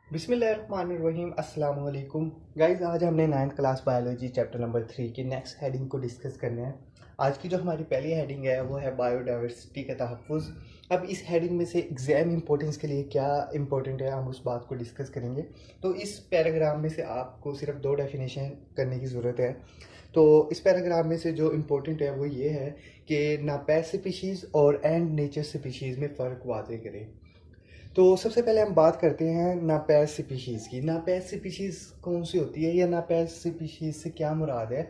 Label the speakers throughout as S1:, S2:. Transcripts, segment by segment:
S1: बिस्मिल्लाहिर्रहमानिर्रहीम अस्सलाम वालेकुम गाइस। आज हमने 9th class biology chapter number 3 की नेक्स्ट हेडिंग को डिस्कस करना है। आज की जो हमारी पहली हेडिंग है वो है बायोडाइवर्सिटी का तहफ़्फ़ुज़। अब इस हेडिंग में से एग्ज़ाम इंपॉर्टेंस के लिए क्या इंपॉर्टेंट है हम उस बात को डिस्कस करेंगे। तो इस पैराग्राफ में से आपको सिर्फ दो डेफिनेशन करने की ज़रूरत है। तो इस पैराग्राफ में से जो इम्पोर्टेंट है वो ये है कि नापैद स्पीशीज़ और एंड नेचर स्पीशीज़ में फ़र्क वाज़ेह करें। तो सबसे पहले हम बात करते हैं नापैद स्पीशीज़ की। नापैद स्पीशीज़ कौन सी होती है या नापैद स्पीशीज़ से क्या मुराद है।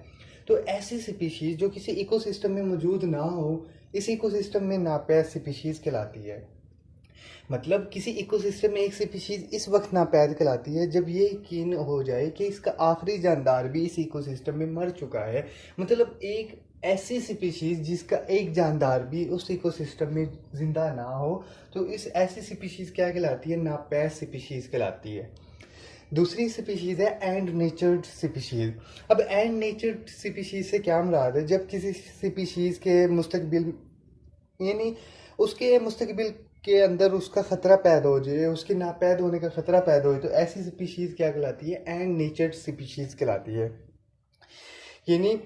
S1: तो ऐसी स्पीशीज़ जो किसी इकोसिस्टम में मौजूद ना हो, इस इकोसिस्टम में नापैद स्पीशीज़ कहलाती है। मतलब किसी इकोसिस्टम में एक स्पीशीज़ इस वक्त नापैद कहलाती है जब ये यकीन हो जाए कि इसका आखिरी जानदार भी इस इकोसिस्टम में मर चुका है। मतलब एक ऐसी स्पीशीज़ जिसका एक जानदार भी उस इकोसिस्टम में ज़िंदा ना हो, तो इस ऐसी स्पीशीज़ क्या कहलाती है, नापैद स्पीशीज़ कहलाती है। दूसरी स्पीशीज़ है एंड नेचर्ड स्पीशीज़। अब एंड नेचर्ड स्पीशीज़ से क्या मुराद है, जब किसी स्पीशीज़ के मुस्तकबिल यानी उसके मुस्तकबिल के अंदर उसका ख़तरा पैदा हो जाए, उसके नापैद होने का ख़तरा पैदा हो, तो ऐसी स्पीशीज़ क्या कहलाती है, एंड नेचर्ड स्पीशीज़ कहलाती है। यानी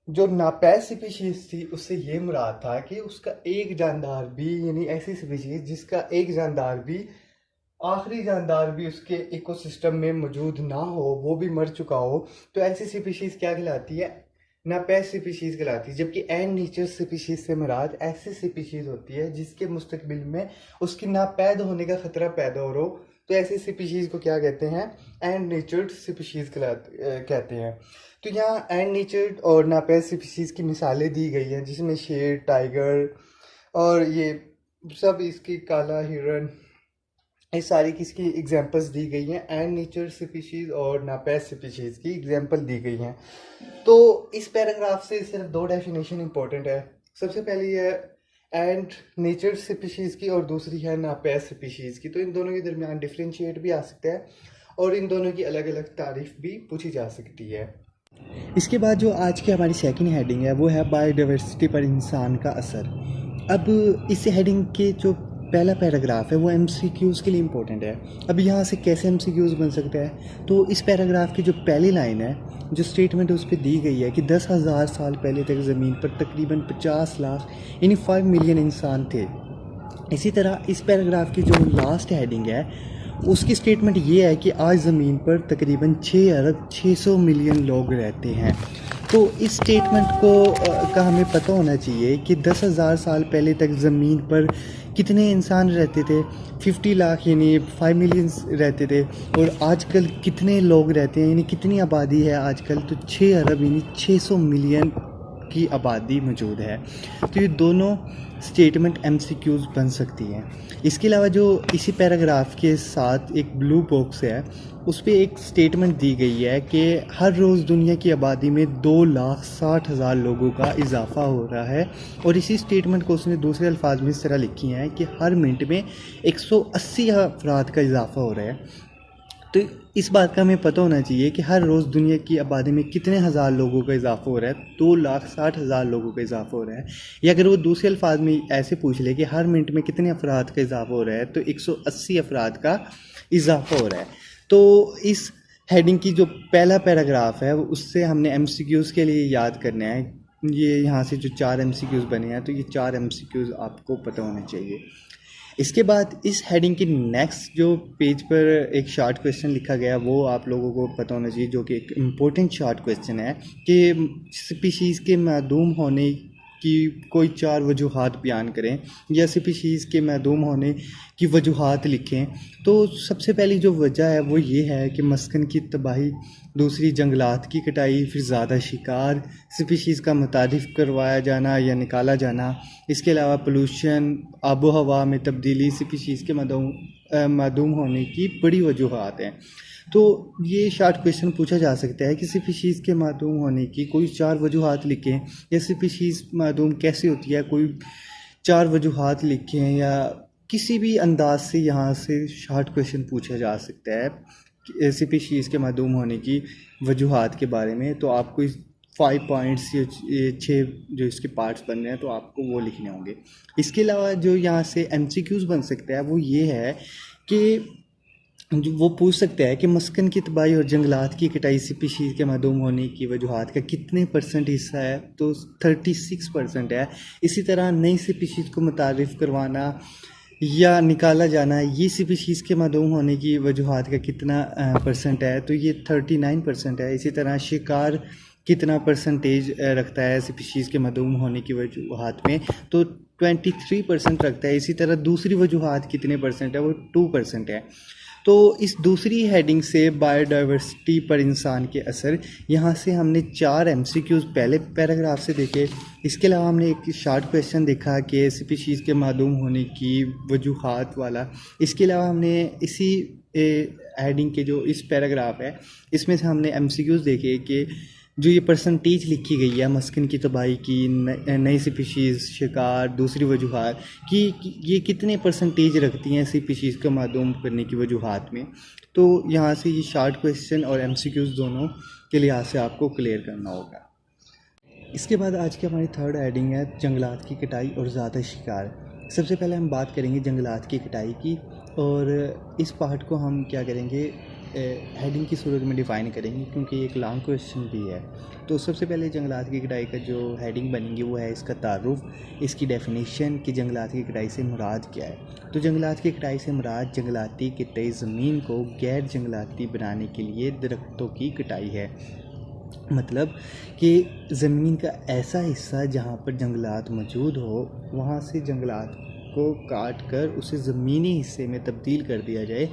S1: जो नापैद स्पीशीज़ थी उससे ये मुराद था कि उसका एक जानदार भी, यानी ऐसी स्पीशीज़ जिसका एक जानदार भी, आखिरी जानदार भी उसके इकोसिस्टम में मौजूद ना हो, वो भी मर चुका हो, तो ऐसी स्पीशीज़ क्या कहलाती है, नापैद स्पीशीज़ कहलाती है। जबकि एंड नेचर स्पीशीज़ से मुराद ऐसी स्पीशीज़ होती है जिसके मुस्तकबिल में उसकी नापैद होने का ख़तरा पैदा हो रहा हो, तो ऐसी स्पीशीज़ को क्या कहते हैं, एंड नेचर्ड स्पीशीज़ कहते हैं। तो यहाँ एंड नेचर्ड और नापैद स्पीशीज़ की मिसालें दी गई हैं, जिसमें शेर, टाइगर और ये सब, इसकी काला हिरन, ये सारी किसकी एग्जांपल्स दी गई हैं, एंड नेचर स्पीशीज़ और नापैद स्पीशीज़ की एग्जांपल दी गई हैं। तो इस पैराग्राफ से सिर्फ दो डेफिनेशन इंपॉर्टेंट है। सबसे पहली है एंड नेचर स्पीशीज़ की और दूसरी है नापैद स्पीशीज़ की। तो इन दोनों के दरमियान डिफरेंशिएट भी आ सकता है और इन दोनों की अलग अलग तारीफ भी पूछी जा सकती है। इसके बाद जो आज की हमारी सेकंड हेडिंग है वो है बायोडाइवर्सिटी पर इंसान का असर। अब इस हेडिंग के जो पहला पैराग्राफ है वो एमसीक्यूज़ के लिए इम्पोर्टेंट है। अब यहाँ से कैसे एमसीक्यूज़ बन सकता है, तो इस पैराग्राफ की जो पहली लाइन है, जो स्टेटमेंट उस पर दी गई है कि 10,000 साल पहले तक ज़मीन पर तकरीबन 50 लाख यानी 5 मिलियन इंसान थे। इसी तरह इस पैराग्राफ की जो लास्ट हेडिंग है उसकी स्टेटमेंट ये है कि आज ज़मीन पर तकरीबन 6 अरब 600 मिलियन लोग रहते हैं। तो इस स्टेटमेंट को का हमें पता होना चाहिए कि 10,000 साल पहले तक ज़मीन पर कितने इंसान रहते थे, 50 लाख यानी 5 मिलियन रहते थे, और आजकल कितने लोग रहते हैं यानी कितनी आबादी है आजकल, तो 6 अरब यानी 600 मिलियन की आबादी मौजूद है। तो ये दोनों स्टेटमेंट एमसीक्यूज़ बन सकती हैं। इसके अलावा जो इसी पैराग्राफ के साथ एक ब्लू बॉक्स है, उस पर एक स्टेटमेंट दी गई है कि हर रोज़ दुनिया की आबादी में 2,60,000 लोगों का इजाफा हो रहा है, और इसी स्टेटमेंट को उसने दूसरे अल्फाज में इस तरह लिखी हैं कि हर मिनट में 180 अफराद का इजाफा हो रहा है। तो इस बात का हमें पता होना चाहिए कि हर रोज़ दुनिया की आबादी में कितने हज़ार लोगों का इजाफा हो रहा है, 2,60,000 लोगों का इजाफा हो रहा है। या अगर वो दूसरे अल्फाज में ऐसे पूछ ले कि हर मिनट में कितने अफराद का इजाफा हो रहा है, तो 180 अफराद का इजाफा हो रहा है। तो इस हेडिंग की जो पहला पैराग्राफ है उससे हमने एमसीक्यूज़ के लिए याद करना है। ये यहाँ से जो 4 एमसीक्यूज़ बने हैं, तो ये 4 एमसीक्यूज़ आपको पता होने चाहिए। इसके बाद इस हेडिंग की नेक्स्ट जो पेज पर एक शॉर्ट क्वेश्चन लिखा गया वो आप लोगों को पता होना चाहिए, जो कि एक इम्पोर्टेंट शॉर्ट क्वेश्चन है कि स्पीशीज़ के मादूम होने की कोई 4 वजूहात बयान करें या स्पीशीज़ के मादूम होने की वजूहात लिखें। तो सबसे पहली जो वजह है वो ये है कि मस्कन की तबाही, दूसरी जंगलात की कटाई, फिर ज़्यादा शिकार, स्पीशीज़ का मुतादिफ करवाया जाना या निकाला जाना, इसके अलावा पोल्यूशन, आबो हवा में तब्दीली स्पीशीज़ के मादूम होने की बड़ी वजूहात हैं। तो ये शॉर्ट क्वेश्चन पूछा जा सकता है कि स्पीशीज़ के मादूम होने की कोई 4 वजूहात लिखें, या स्पीशीज़ मादूम कैसे होती है कोई 4 वजूहात लिखें, या किसी भी अंदाज से यहाँ से शॉर्ट क्वेश्चन पूछा जा सकता है स्पीशीज़ के मादूम होने की वजूहात के बारे में। तो आपको इस 5 पॉइंट्स ये 6 जो इसके पार्ट्स बन रहे हैं, तो आपको वो लिखने होंगे। इसके अलावा जो यहाँ से एमसीक्यूज़ बन सकता है वो ये है कि जो वो पूछ सकता है कि मस्कन की तबाही और जंगलात की कटाई स्पीशीज़ के मदूम होने की वजूहात का कितने परसेंट हिस्सा है, तो 36% है। इसी तरह नई स्पीशीज़ को मुतारिफ़ करवाना या निकाला जाना, ये स्पीशीज़ के मदूम होने की वजूहात का कितना परसेंट है, तो ये 39% है। इसी तरह शिकार कितना परसेंटेज रखता है स्पीशीज़ के मदूम होने की वजूहात में, तो 23% रखता है। इसी तरह दूसरी वजूहात कितने परसेंट है, वो 2% है। तो इस दूसरी हेडिंग से बायोडाइवर्सिटी पर इंसान के असर, यहाँ से हमने 4 MCQs पहले पैराग्राफ से देखे। इसके अलावा हमने एक शॉर्ट क्वेश्चन देखा कि स्पीशीज़ के मादूम होने की वजूहात वाला। इसके अलावा हमने इसी हेडिंग के जो इस पैराग्राफ है, इसमें से हमने MCQs देखे कि जो ये परसेंटेज लिखी गई है मस्किन की तबाही की, नई स्पीशीज़, शिकार, दूसरी वजूहात कि ये कितने परसेंटेज रखती हैं स्पीशीज़ को मादूम करने की वजूहात में। तो यहाँ से ये शॉर्ट क्वेश्चन और MCQs दोनों के लिहाज से आपको क्लियर करना होगा। इसके बाद आज की हमारी थर्ड हेडिंग है जंगलात की कटाई और ज़्यादा शिकार। सबसे पहले हम बात करेंगे जंगलात की कटाई की, और इस पार्ट को हम क्या करेंगे, हेडिंग की सूरत में डिफ़ाइन करेंगे, क्योंकि एक लॉन्ग क्वेश्चन भी है। तो सबसे पहले जंगलात की कटाई का जो हेडिंग बनेगी वो है इसका तारुफ, इसकी डेफिनेशन कि जंगलात की कटाई से मुराद क्या है। तो जंगलात की कटाई से मुराद जंगलाती कटाई ज़मीन को गैर जंगलाती बनाने के लिए दरख्तों की कटाई है। मतलब कि ज़मीन का ऐसा हिस्सा जहाँ पर जंगलात मौजूद हो, वहाँ से जंगलात को काट कर उसे ज़मीनी हिस्से में तब्दील कर दिया जाए।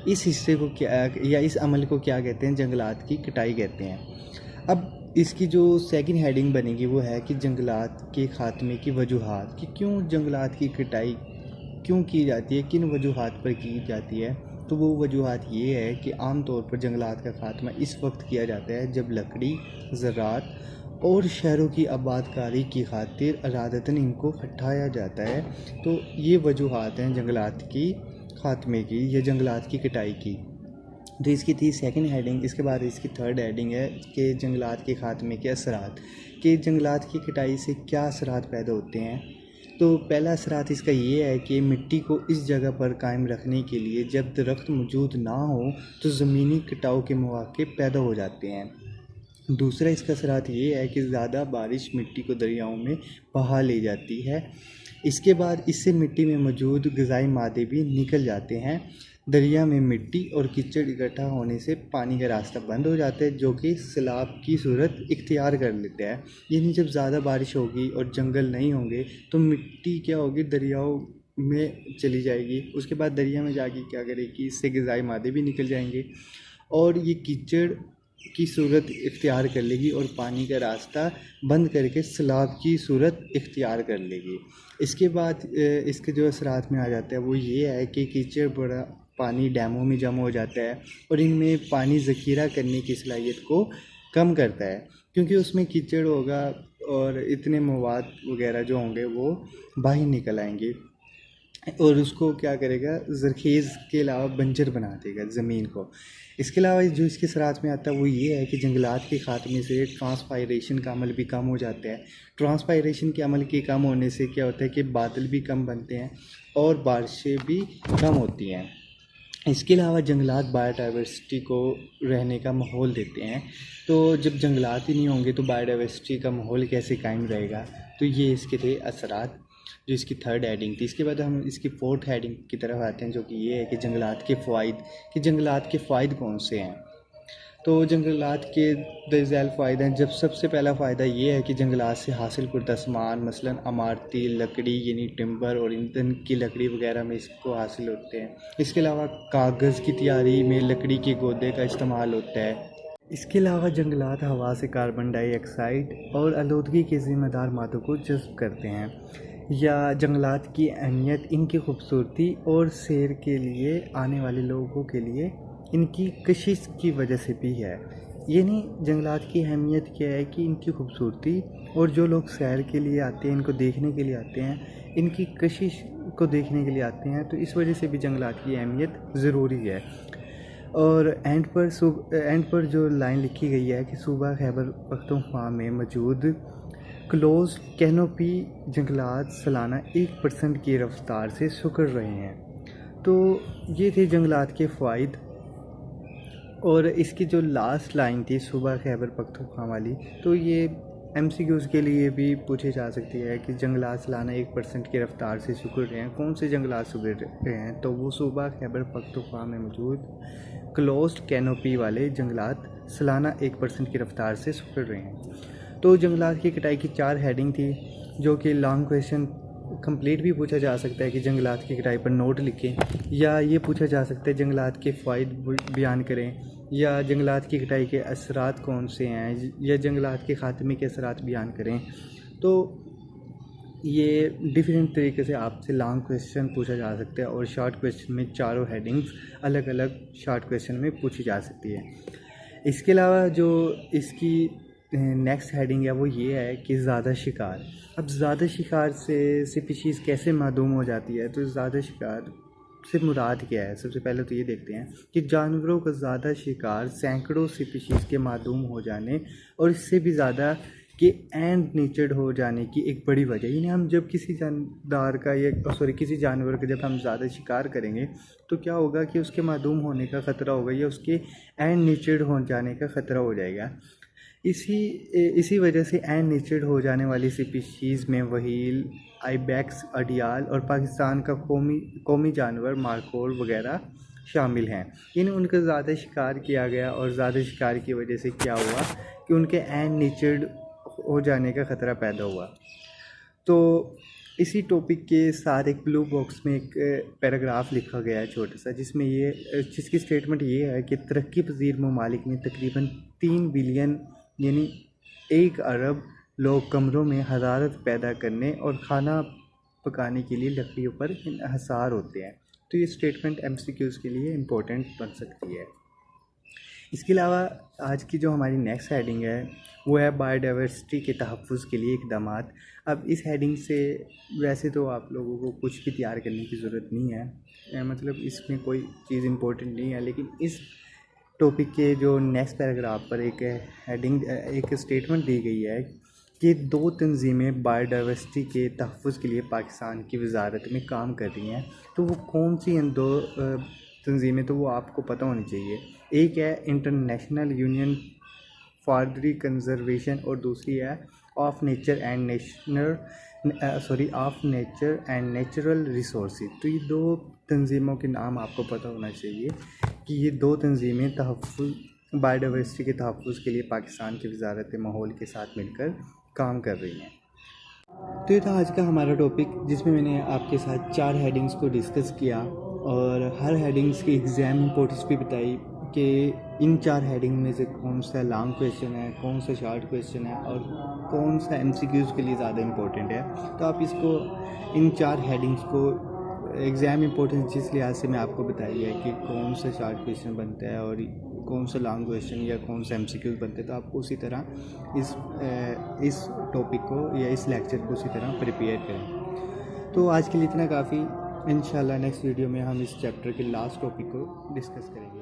S1: इस हिस्से को क्या, या इस अमल को क्या कहते हैं, जंगलात की कटाई कहते हैं। अब इसकी जो सेकंड हेडिंग बनेगी वो है कि जंगलात के ख़ात्मे की वजूहात, कि क्यों जंगलात की कटाई क्यों की जाती है, किन वजूहात पर की जाती है। तो वो वजूहात ये है कि आम तौर पर जंगलात का ख़ात्मा इस वक्त किया जाता है जब लकड़ी, ज़राअत और शहरों की आबादकारी की खातिर इरादतन इनको हटाया जाता है। तो ये वजूहात हैं जंगलात की ख़ात्मे की या जंगलात की कटाई की। तो इसकी थी सेकंड हेडिंग। इसके बाद इसकी थर्ड हेडिंग है कि जंगलात के ख़ात्मे के असरात, कि जंगलात की कटाई से क्या असरात पैदा होते हैं। तो पहला असरात इसका ये है कि मिट्टी को इस जगह पर कायम रखने के लिए जब दरख्त मौजूद ना हो तो ज़मीनी कटाव के मौके पैदा हो जाते हैं। दूसरा इसका असरात ये है कि ज़्यादा बारिश मिट्टी को दरियाओं में बहा ले जाती है। इसके बाद इससे मिट्टी में मौजूद ग़िज़ाई मादे भी निकल जाते हैं। दरिया में मिट्टी और कीचड़ इकट्ठा होने से पानी का रास्ता बंद हो जाता है, जो कि सैलाब की सूरत इख्तियार कर लेता है। यानी जब ज़्यादा बारिश होगी और जंगल नहीं होंगे तो मिट्टी क्या होगी, दरियाओं में चली जाएगी। उसके बाद दरिया में जाके क्या करेगी, इससे ग़िज़ाई मादे भी निकल जाएंगे और ये कीचड़ की सूरत इख्तियार कर लेगी और पानी का रास्ता बंद करके सैलाब की सूरत इख्तियार कर लेगी। इसके बाद इसके जो असरात में आ जाता है वो ये है कि कीचड़ बड़ा पानी डैमों में जमा हो जाता है और इनमें पानी ज़ख़ीरा करने की सलाहियत को कम करता है, क्योंकि उसमें कीचड़ होगा और इतने मवाद वगैरह जो होंगे वो बाहर निकल आएंगे और उसको क्या करेगा, ज़रख़ेज़ के अलावा बंजर बना देगा ज़मीन को। इसके अलावा जो इसके असरात में आता है वो ये है कि जंगलात के ख़ात्मे से ट्रांसपायरेशन का अमल भी कम हो जाता है। ट्रांसपायरेशन के अमल के कम होने से क्या होता है कि बादल भी कम बनते हैं और बारिशें भी कम होती हैं। इसके अलावा जंगलात बायोडाइवर्सिटी को रहने का माहौल देते हैं। तो जब जंगलात ही नहीं होंगे तो बायोडाइवर्सिटी का माहौल कैसे कायम रहेगा। तो ये इसके थे असरात, जो इसकी थर्ड हेडिंग थी। इसके बाद हम इसकी फोर्थ हेडिंग की तरफ आते हैं, जो कि ये है कि जंगलात के फ़वाइद, कि जंगलात के फ़ायदे कौन से हैं। तो जंगलात के दरअसल फ़ायदे हैं। जब सबसे पहला फ़ायदा ये है कि जंगलात से हासिल करदा सामान, मसलन इमारती लकड़ी यानी टिम्बर और ईंधन की लकड़ी वगैरह में इसको हासिल होते हैं। इसके अलावा कागज़ की तैयारी में लकड़ी के गोदे का इस्तेमाल होता है। इसके अलावा जंगलात हवा से कार्बन डाइऑक्साइड और आलूदगी के ज़िम्मेदार मादों को जज़्ब करते हैं। या जंगलात की अहमियत इनकी खूबसूरती और सैर के लिए आने वाले लोगों के लिए इनकी कशिश की वजह से भी है। यानी जंगलात की अहमियत क्या है कि इनकी खूबसूरती, और जो लोग सैर के लिए आते हैं, इनको देखने के लिए आते हैं, इनकी कशिश को देखने के लिए आते हैं, तो इस वजह से भी जंगलात की अहमियत ज़रूरी है। और एंड पर जो लाइन लिखी गई है कि सूबा खैबर पख्तूनख्वा में मौजूद क्लोज कैनोपी जंगलात सालाना 1% की रफ्तार से सिकुड़ रहे हैं। तो ये थे जंगलात के फ़वाइद, और इसकी जो लास्ट लाइन थी सूबा खैबर पख्तूनख्वा वाली, तो ये MCQs के लिए भी पूछे जा सकती है कि जंगलात सालाना 1% की रफ्तार से सिकुड़ रहे हैं। कौन से जंगलात सिकुड़ रहे हैं? तो वो सूबा खैबर पख्तूनख्वा में मौजूद क्लोज्ड कैनोपी वाले जंगलात सालाना 1% की रफ्तार से सिकुड़ रहे हैं। तो जंगलात की कटाई की 4 हेडिंग थी, जो कि लॉन्ग क्वेश्चन कंप्लीट भी पूछा जा सकता है कि जंगलात की कटाई पर नोट लिखें, या ये पूछा जा सकता है जंगलात के फ़वाइद बयान करें, या जंगलात की कटाई के असरात कौन से हैं, या जंगलात के ख़ात्मे के असरात बयान करें। तो ये डिफरेंट तरीके से आपसे लॉन्ग क्वेश्चन पूछा जा सकता है, और शॉर्ट क्वेश्चन में चारों हेडिंग्स अलग अलग शॉर्ट क्वेश्चन में पूछी जा सकती है। इसके अलावा जो इसकी नेक्स्ट हेडिंग है वो ये है कि ज़्यादा शिकार। अब ज़्यादा शिकार से स्पीशीज़ कैसे मादूम हो जाती है? तो ज़्यादा शिकार से मुराद क्या है? सबसे पहले तो ये देखते हैं कि जानवरों का ज़्यादा शिकार सैकड़ों स्पीशीज़ के मादूम हो जाने और इससे भी ज़्यादा के एंड नेचर्ड हो जाने की एक बड़ी वजह। यानी हम जब किसी जानदार का किसी जानवर का जब हम ज़्यादा शिकार करेंगे तो क्या होगा कि उसके मादूम होने का ख़तरा होगा, या उसके एंड नेचर्ड हो जाने का ख़तरा हो जाएगा। इसी वजह से एंड नेचर्ड हो जाने वाली स्पीशीज़ में वहील, आइबैक्स, अडियाल और पाकिस्तान का कौमी जानवर मार्कोर वगैरह शामिल हैं। यानी उनका ज़्यादा शिकार किया गया, और ज़्यादा शिकार की वजह से क्या हुआ कि उनके एंड नेचर्ड हो जाने का ख़तरा पैदा हुआ। तो इसी टॉपिक के साथ एक ब्लू बॉक्स में एक पैराग्राफ लिखा गया है छोटा सा, जिसकी स्टेटमेंट ये है कि तरक्की पजीर ममालिक में तकरीबन 3 बिलियन यानी 1 अरब लोग कमरों में हरारत पैदा करने और खाना पकाने के लिए लकड़ियों पर इंहसार होते हैं। तो ये स्टेटमेंट MCQs के लिए इम्पोर्टेंट बन सकती है। इसके अलावा आज की जो हमारी नेक्स्ट हेडिंग है वो है बायोडाइवर्सिटी के तहफ़्फ़ुज़ के लिए इक़दामात। अब इस हेडिंग से वैसे तो आप लोगों को कुछ भी तैयार करने की ज़रूरत नहीं है, मतलब इसमें कोई चीज़ इम्पोर्टेंट नहीं है, लेकिन इस टॉपिक के जो नेक्स्ट पैराग्राफ पर एक स्टेटमेंट दी गई है कि 2 तंजीमें बायोडाइवर्सिटी के तहफ़्फ़ुज़ के लिए पाकिस्तान की वजारत में काम कर रही हैं। तो वो कौन सी इन 2 तंजीमें, तो वो आपको पता होनी चाहिए। एक है international union for the conservation और दूसरी है of nature and natural resources. तो ये 2 तंजीमों के नाम आपको पता होना चाहिए कि ये 2 तंजीमें बायोडाइवर्सिटी के तहफ़्फ़ुज़ के लिए पाकिस्तान की वजारत माहौल के साथ मिलकर काम कर रही हैं। तो ये था आज का हमारा टॉपिक, जिसमें मैंने आपके साथ 4 हेडिंग्स को डिस्कस किया, और हर हेडिंग्स की एग्ज़ाम इंपॉर्टेंस भी बताई कि इन 4 हेडिंग में से कौन सा लॉन्ग क्वेश्चन है, कौन सा शॉर्ट क्वेश्चन है, और कौन सा MCQs के लिए ज़्यादा इम्पोर्टेंट है। तो आप इन 4 हेडिंग्स को एग्ज़ाम इंपॉर्टेंस जिस लिहाज से मैं आपको बताई है कि कौन सा शॉर्ट क्वेश्चन बनता है और कौन सा लॉन्ग क्वेश्चन या कौन सा MCQs बनते हैं, तो आपको उसी तरह इस टॉपिक को या इस लेक्चर को उसी तरह प्रिपेयर करें। तो आज के लिए इतना काफ़ी। इंशाल्लाह नेक्स्ट वीडियो में हम इस चैप्टर के लास्ट टॉपिक को डिस्कस करेंगे।